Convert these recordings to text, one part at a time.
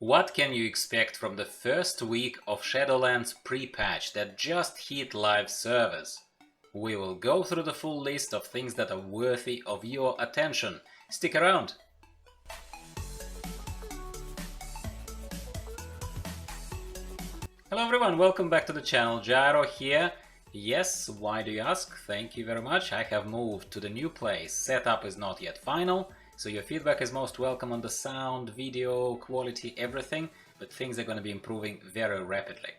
What can you expect from the first week of Shadowlands Pre Patch that just hit live servers? We will go through the full list of things that are worthy of your attention. Stick around! Hello everyone, welcome back to the channel. Gyro here. Yes, why do you ask? Thank you very much. I have moved to the new place. Setup is not yet final, so your feedback is most welcome on the sound, video, quality, everything, but things are going to be improving very rapidly.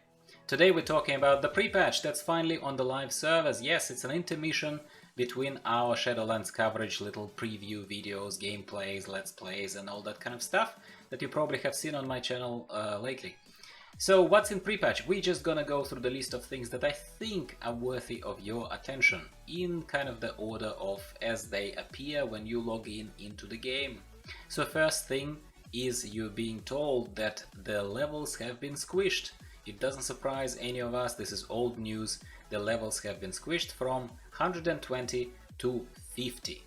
Today we're talking about the pre-patch that's finally on the live servers. Yes, it's an intermission between our Shadowlands coverage, little preview videos, gameplays, let's plays and all that kind of stuff that you probably have seen on my channel lately. So what's in pre-patch? We're just gonna go through the list of things that I think are worthy of your attention in kind of the order of as they appear when you log in into the game. So first thing is you're being told that the levels have been squished. It doesn't surprise any of us, this is old news. The levels have been squished from 120 to 50.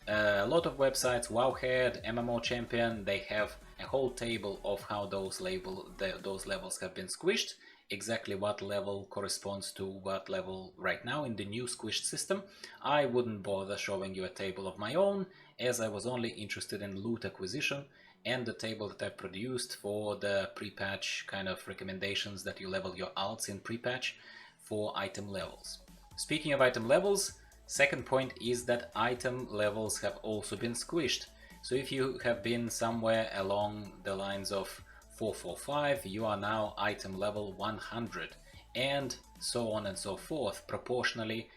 A lot of websites, Wowhead, MMO Champion, they have a whole table of how those levels have been squished, exactly what level corresponds to what level right now in the new squished system. I wouldn't bother showing you a table of my own, as I was only interested in loot acquisition and the table that I produced for the pre-patch kind of recommendations that you level your alts in pre-patch for item levels. Speaking of item levels, second point is that item levels have also been squished. So if you have been somewhere along the lines of 445, you are now item level 100, and so on and so forth. Proportionally,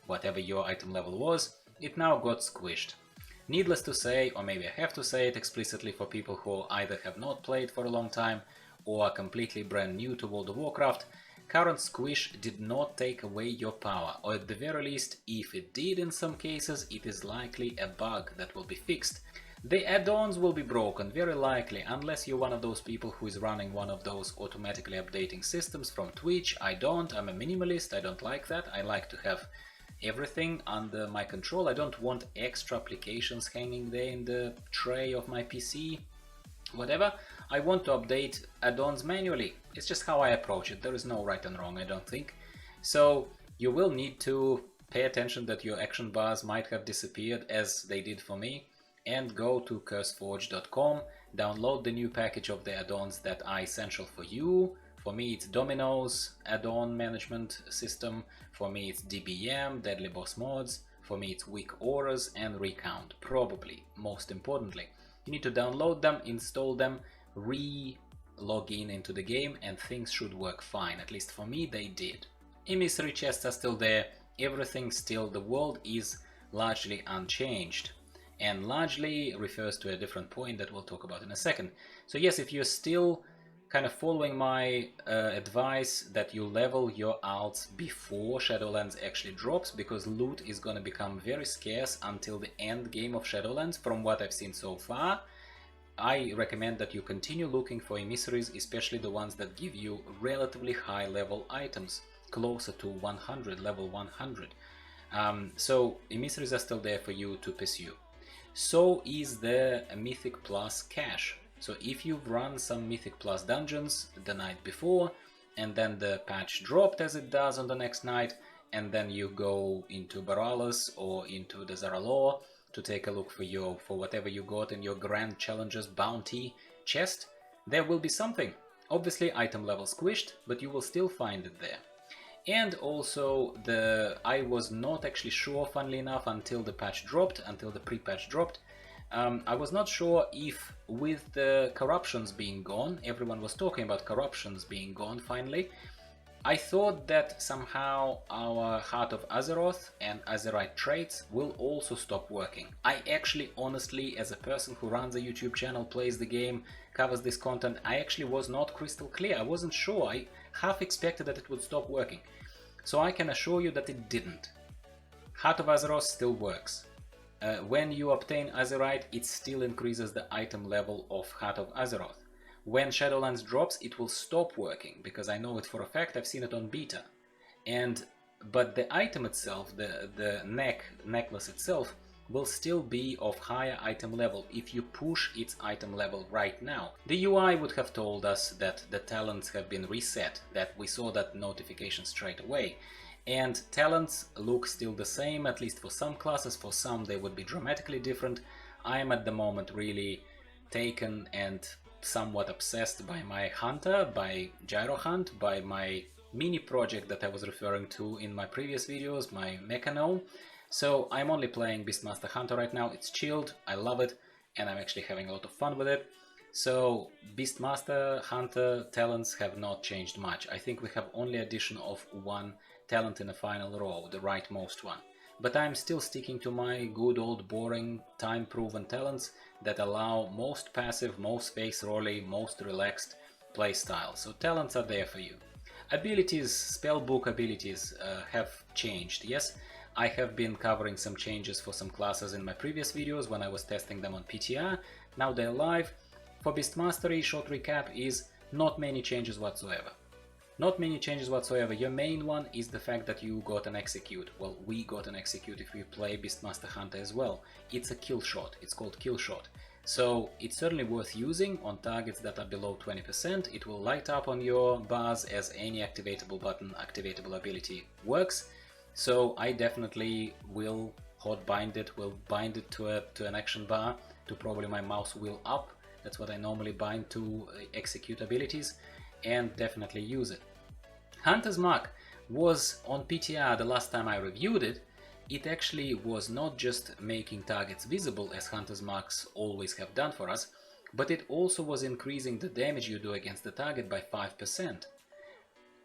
whatever your item level was, it now got squished. Needless to say, or maybe I have to say it explicitly for people who either have not played for a long time or are completely brand new to World of Warcraft, current squish did not take away your power, or at the very least, if it did in some cases, it is likely a bug that will be fixed. The add-ons will be broken, very likely, unless you're one of those people who is running one of those automatically updating systems from Twitch. I don't, I'm a minimalist, I don't like that, I like to have everything under my control. I don't want extra applications hanging there in the tray of my PC, whatever. I want to update add-ons manually. It's just how I approach it. There is no right and wrong, I don't think. So you will need to pay attention that your action bars might have disappeared, as they did for me, and go to curseforge.com, download the new package of the add-ons that are essential for you. For me it's Dominoes add-on management system, for me it's DBM, Deadly Boss Mods, for me it's Weak Auras and Recount, probably most importantly. You need to download them, install them, log in into the game, and things should work fine. At least for me they did. Emissary chests are still there, everything still, the world is largely unchanged. And largely refers to a different point that we'll talk about in a second. So yes, if you're still kind of following my advice that you level your alts before Shadowlands actually drops, because loot is going to become very scarce until the end game of Shadowlands from what I've seen so far, I recommend that you continue looking for emissaries, especially the ones that give you relatively high level items, closer to 100, level 100. So emissaries are still there for you to pursue. So is the Mythic Plus cache. So if you've run some Mythic Plus dungeons the night before, and then the patch dropped as it does on the next night, and then you go into Baralas or into the Zaralor to take a look for whatever you got in your Grand Challenges bounty chest, there will be something. Obviously item level squished, but you will still find it there. And also I was not actually sure, funnily enough, until the patch dropped, until the pre-patch dropped. I was not sure if with the corruptions being gone, everyone was talking about corruptions being gone finally, I thought that somehow our Heart of Azeroth and HoA Traits will also stop working. I actually, honestly, as a person who runs a YouTube channel, plays the game, covers this content, I actually was not crystal clear. I wasn't sure. I half expected that it would stop working. So I can assure you that it didn't. Heart of Azeroth still works. When you obtain Azerite, it still increases the item level of Heart of Azeroth. When Shadowlands drops, it will stop working, because I know it for a fact, I've seen it on beta. But the item itself, the necklace itself, will still be of higher item level if you push its item level right now. The UI would have told us that the talents have been reset, that we saw that notification straight away. And talents look still the same, at least for some classes. For some they would be dramatically different. I am at the moment really taken and somewhat obsessed by my hunter, by Gyro Hunt, by my mini project that I was referring to in my previous videos, my mecha gnome. So I'm only playing Beastmaster Hunter right now. It's chilled, I love it, and I'm actually having a lot of fun with it. So Beastmaster Hunter talents have not changed much. I think we have only addition of one talent in the final row, the rightmost one. But I'm still sticking to my good old boring time-proven talents that allow most passive, most face rolly, most relaxed playstyle. So talents are there for you. Abilities, spellbook abilities have changed, yes. I have been covering some changes for some classes in my previous videos when I was testing them on PTR. Now they're live. For Beast Mastery, short recap is not many changes whatsoever. Not many changes whatsoever. Your main one is the fact that you got an execute. Well, we got an execute if we play Beastmaster Hunter as well. It's a kill shot. It's called kill shot. So it's certainly worth using on targets that are below 20%. It will light up on your bars as any activatable button, activatable ability works. So I definitely will hot bind it, will bind it to an action bar, to probably my mouse wheel up. That's what I normally bind to execute abilities, and definitely use it. Hunter's Mark was on PTR the last time I reviewed it. It actually was not just making targets visible, as Hunter's Marks always have done for us, but it also was increasing the damage you do against the target by 5%.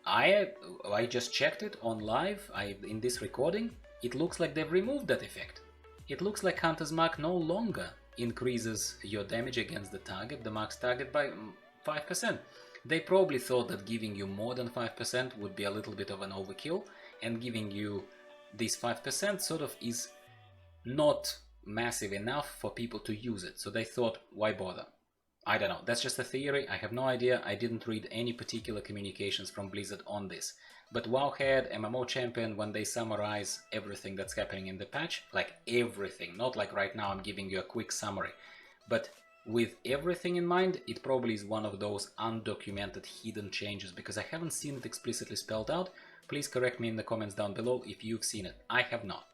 I just checked it on live, in this recording. It looks like they've removed that effect. It looks like Hunter's Mark no longer increases your damage against the target, the max target, by 5%. They probably thought that giving you more than 5% would be a little bit of an overkill, and giving you this 5% sort of is not massive enough for people to use it. So they thought, why bother? I don't know, that's just a theory, I have no idea, I didn't read any particular communications from Blizzard on this. But Wowhead, MMO Champion, when they summarize everything that's happening in the patch, like everything, not like right now I'm giving you a quick summary, but with everything in mind, it probably is one of those undocumented hidden changes, because I haven't seen it explicitly spelled out. Please correct me in the comments down below if you've seen it. I have not.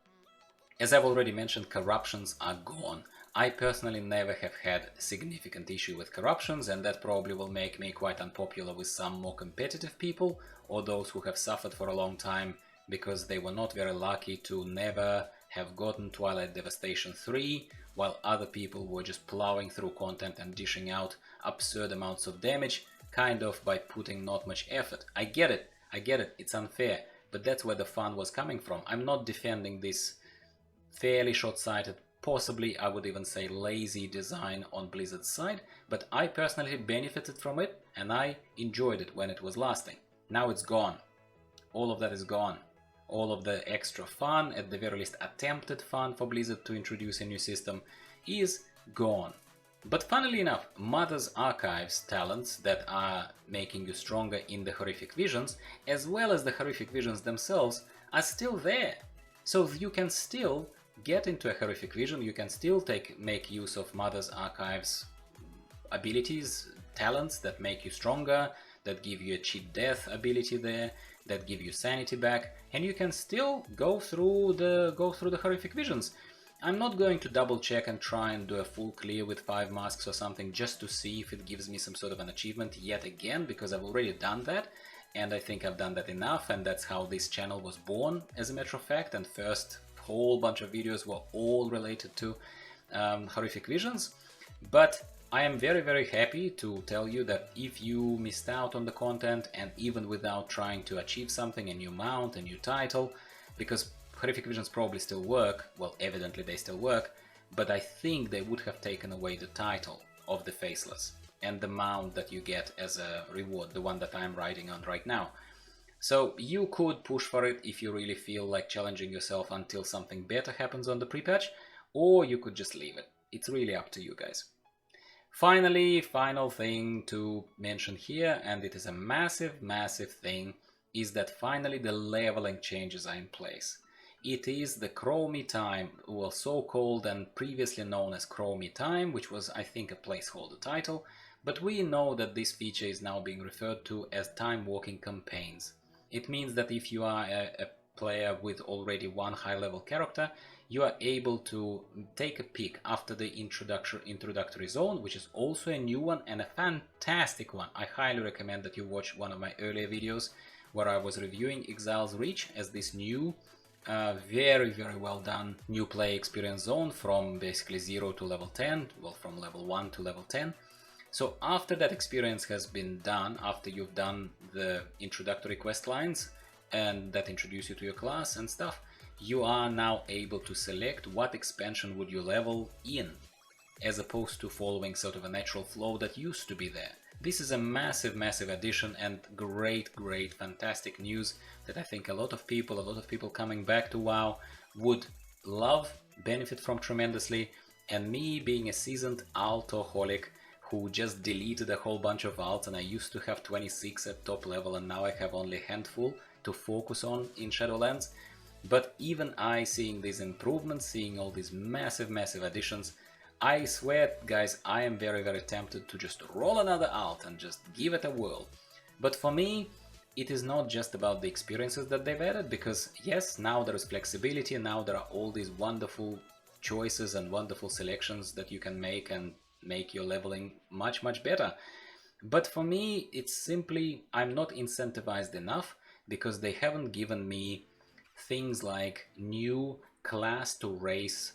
As I've already mentioned, corruptions are gone. I personally never have had a significant issue with corruptions, and that probably will make me quite unpopular with some more competitive people, or those who have suffered for a long time because they were not very lucky to never have gotten Twilight Devastation 3, while other people were just plowing through content and dishing out absurd amounts of damage, kind of by putting not much effort. I get it, it's unfair, but that's where the fun was coming from. I'm not defending this fairly short-sighted, possibly I would even say lazy design on Blizzard's side, but I personally benefited from it and I enjoyed it when it was lasting. Now it's gone. All of that is gone. All of the extra fun, at the very least attempted fun for Blizzard to introduce a new system, is gone. But funnily enough, Mother's Archives talents that are making you stronger in the horrific visions, as well as the horrific visions themselves, are still there. So you can still get into a horrific vision, you can still make use of Mother's Archives abilities, talents that make you stronger, that give you a cheat death ability there, that give you sanity back, and you can still go through the horrific visions. I'm not going to double check and try and do a full clear with 5 masks or something just to see if it gives me some sort of an achievement yet again, because I've already done that, and I think I've done that enough, and that's how this channel was born, as a matter of fact, and first whole bunch of videos were all related to horrific visions. But I am very, very happy to tell you that if you missed out on the content, and even without trying to achieve something, a new mount, a new title, because horrific visions probably still work, well, evidently they still work, but I think they would have taken away the title of the Faceless and the mount that you get as a reward, the one that I'm riding on right now. So you could push for it if you really feel like challenging yourself until something better happens on the pre-patch, or you could just leave it. It's really up to you guys. Finally, final thing to mention here, and it is a massive, massive thing, is that finally the leveling changes are in place. It is the Chromie time, well, so-called and previously known as Chromie time, which was, I think, a placeholder title, but we know that this feature is now being referred to as time walking campaigns. It means that if you are a player with already one high-level character, you are able to take a peek after the introductory zone, which is also a new one and a fantastic one. I highly recommend that you watch one of my earlier videos where I was reviewing Exile's Reach as this new very well done new play experience zone from basically 0 to level 10, well, from level 1 to level 10. So after that experience has been done, after you've done the introductory quest lines and that introduce you to your class and stuff, you are now able to select what expansion would you level in, as opposed to following sort of a natural flow that used to be there. This is a massive addition and great, fantastic news that I think a lot of people coming back to WoW would love, benefit from tremendously. And me being a seasoned altoholic who just deleted a whole bunch of alts, and I used to have 26 at top level and now I have only a handful to focus on in Shadowlands. But even I, seeing these improvements, seeing all these massive additions, I swear, guys, I am very tempted to just roll another alt and just give it a whirl. But for me, it is not just about the experiences that they've added, because yes, now there is flexibility, now there are all these wonderful choices and wonderful selections that you can make and make your leveling much better. But for me, it's simply, I'm not incentivized enough, because they haven't given me things like new class to race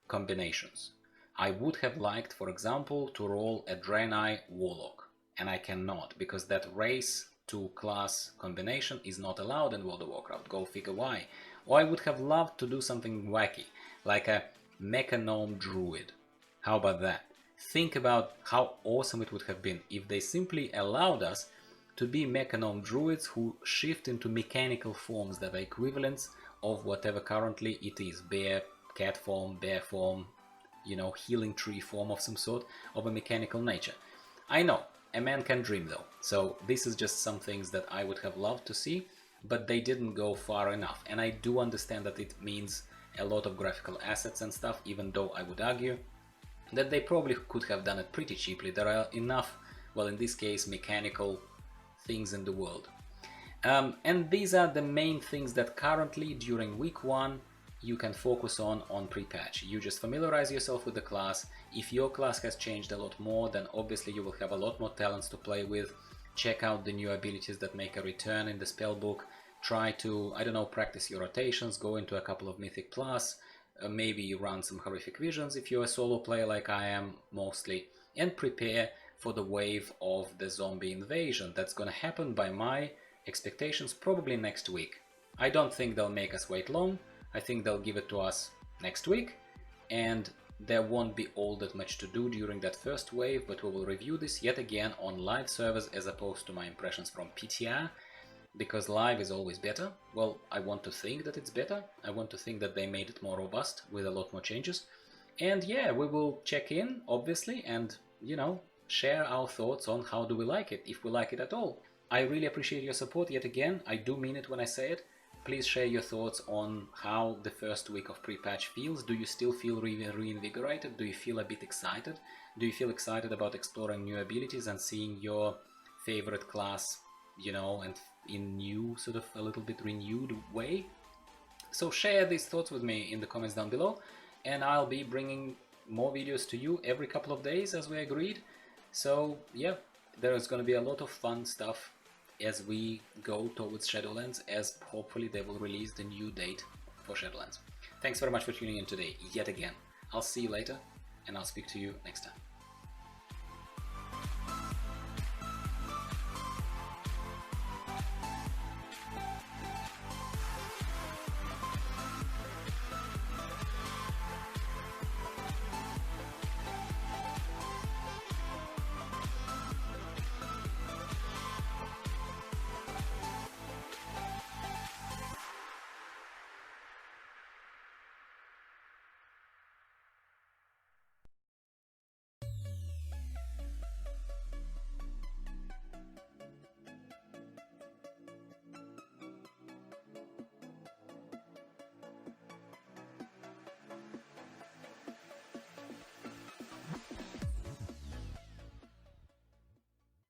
combinations. I would have liked, for example, to roll a Draenei Warlock, and I cannot, because that race to class combination is not allowed in World of Warcraft, go figure why. Or I would have loved to do something wacky, like a Mecha Gnome Druid. How about that? Think about how awesome it would have been if they simply allowed us to be Mecha Gnome Druids who shift into mechanical forms that are equivalents of whatever currently it is, bear, cat form, bear form, you know, healing tree form of some sort, of a mechanical nature. I know, a man can dream though, so this is just some things that I would have loved to see, but they didn't go far enough. And I do understand that it means a lot of graphical assets and stuff, even though I would argue that they probably could have done it pretty cheaply. There are enough, well, in this case, mechanical things in the world. And these are the main things that currently, during week 1, you can focus on pre-patch. You just familiarize yourself with the class. If your class has changed a lot more, then obviously you will have a lot more talents to play with. Check out the new abilities that make a return in the spellbook. Try to, I don't know, practice your rotations, go into a couple of Mythic Plus, maybe run some Horrific Visions if you're a solo player like I am mostly, and prepare for the wave of the zombie invasion that's gonna happen by my expectations probably next week. I don't think they'll make us wait long. I think they'll give it to us next week, and there won't be all that much to do during that first wave, but we will review this yet again on live servers as opposed to my impressions from PTR, because live is always better. Well, I want to think that it's better. I want to think that they made it more robust with a lot more changes. And yeah, we will check in, obviously, and, you know, share our thoughts on how do we like it, if we like it at all. I really appreciate your support yet again. I do mean it when I say it. Please share your thoughts on how the first week of pre-patch feels. Do you still feel reinvigorated? Do you feel a bit excited? Do you feel excited about exploring new abilities and seeing your favorite class, you know, and in new, sort of a little bit renewed way? So share these thoughts with me in the comments down below, and I'll be bringing more videos to you every couple of days as we agreed. So yeah, there is going to be a lot of fun stuff as we go towards Shadowlands, as hopefully they will release the new date for Shadowlands. Thanks very much for tuning in today, yet again. I'll see you later, and I'll speak to you next time.